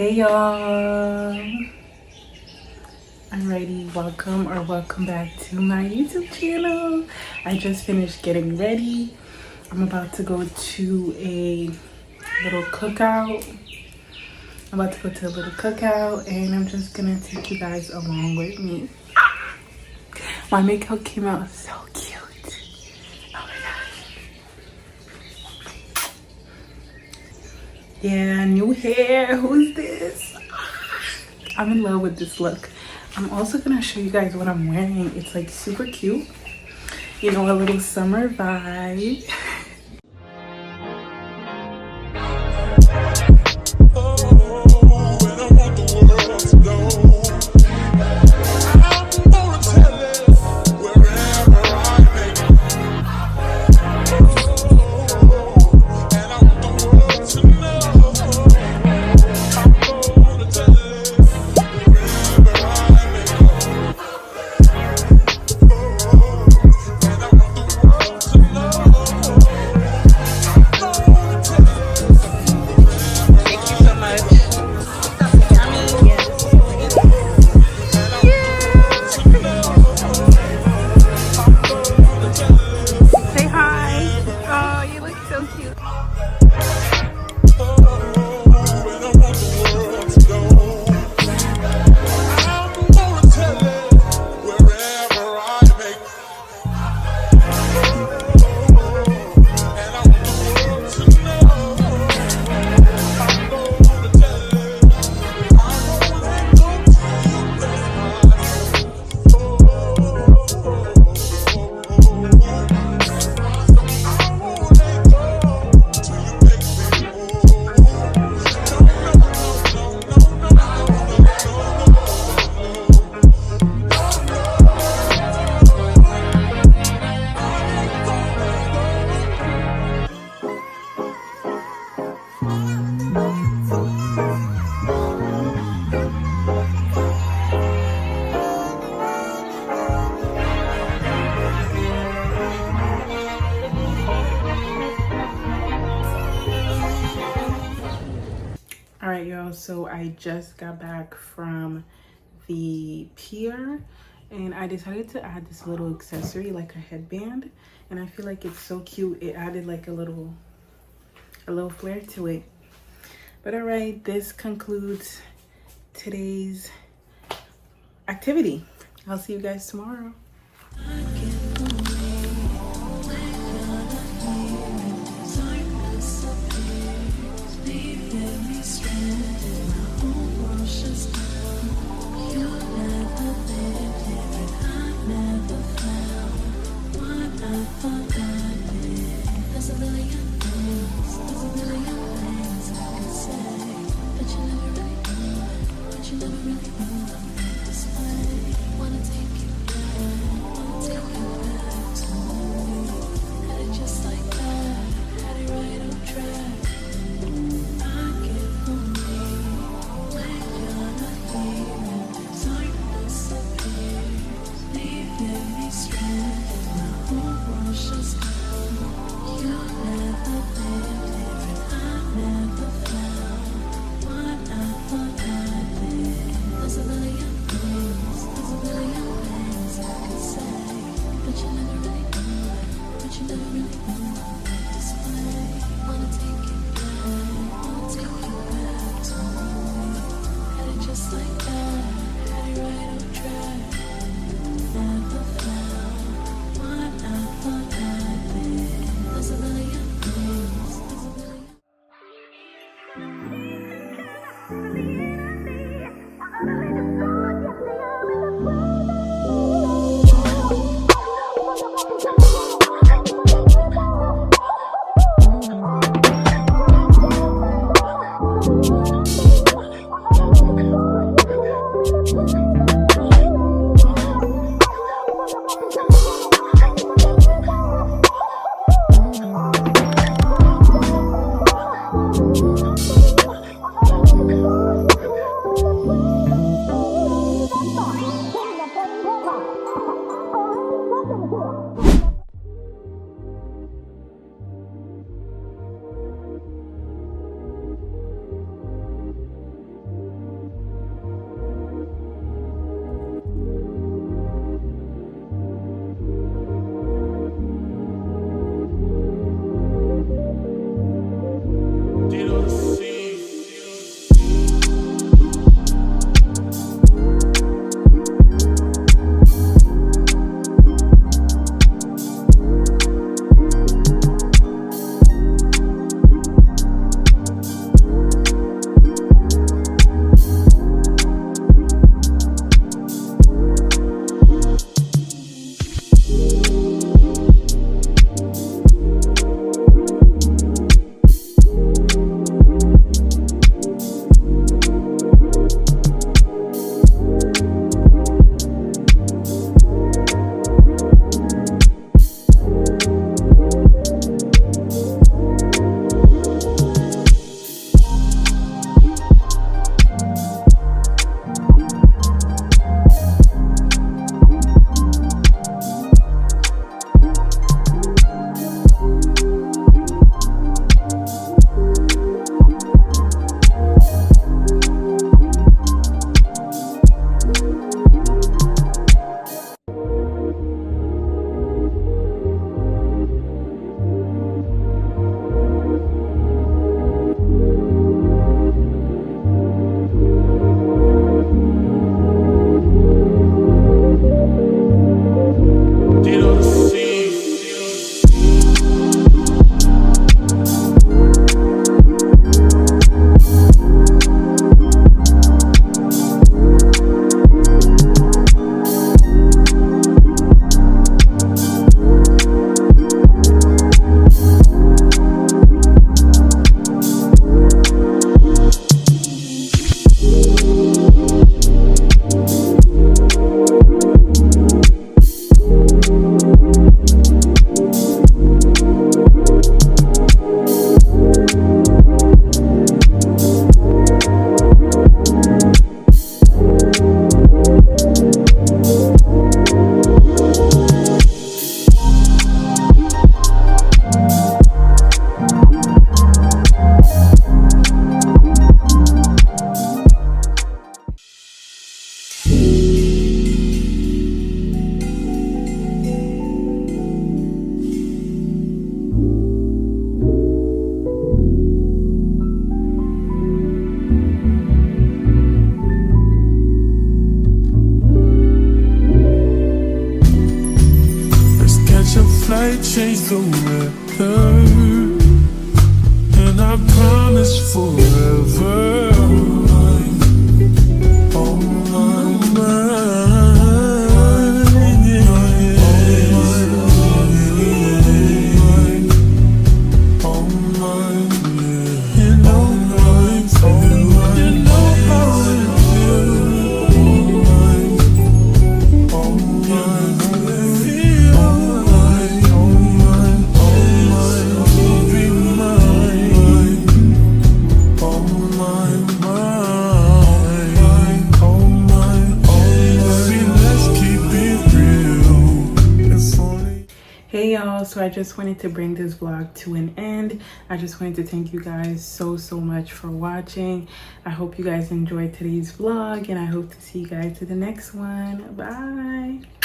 Hey y'all, alrighty, welcome back to my YouTube channel. I just finished getting ready. I'm about to go to a little cookout. And I'm just gonna take you guys along with me. My makeup came out so cute. Oh my gosh. Yeah, new hair. Who's this? I'm in love with this look. I'm also gonna show you guys what I'm wearing. It's like super cute. You know, a little summer vibe. All right, y'all, so I just got back from the pier and I decided to add this little accessory, like a headband, and I feel like it's so cute. It added like a little flair to it. But all right, this concludes today's activity. I'll see you guys tomorrow. might change the weather, and I promise forever. Oh Hey y'all, so I just wanted to bring this vlog to an end. I just wanted to thank you guys so much for watching. I hope you guys enjoyed today's vlog, and I hope to see you guys in the next one. Bye.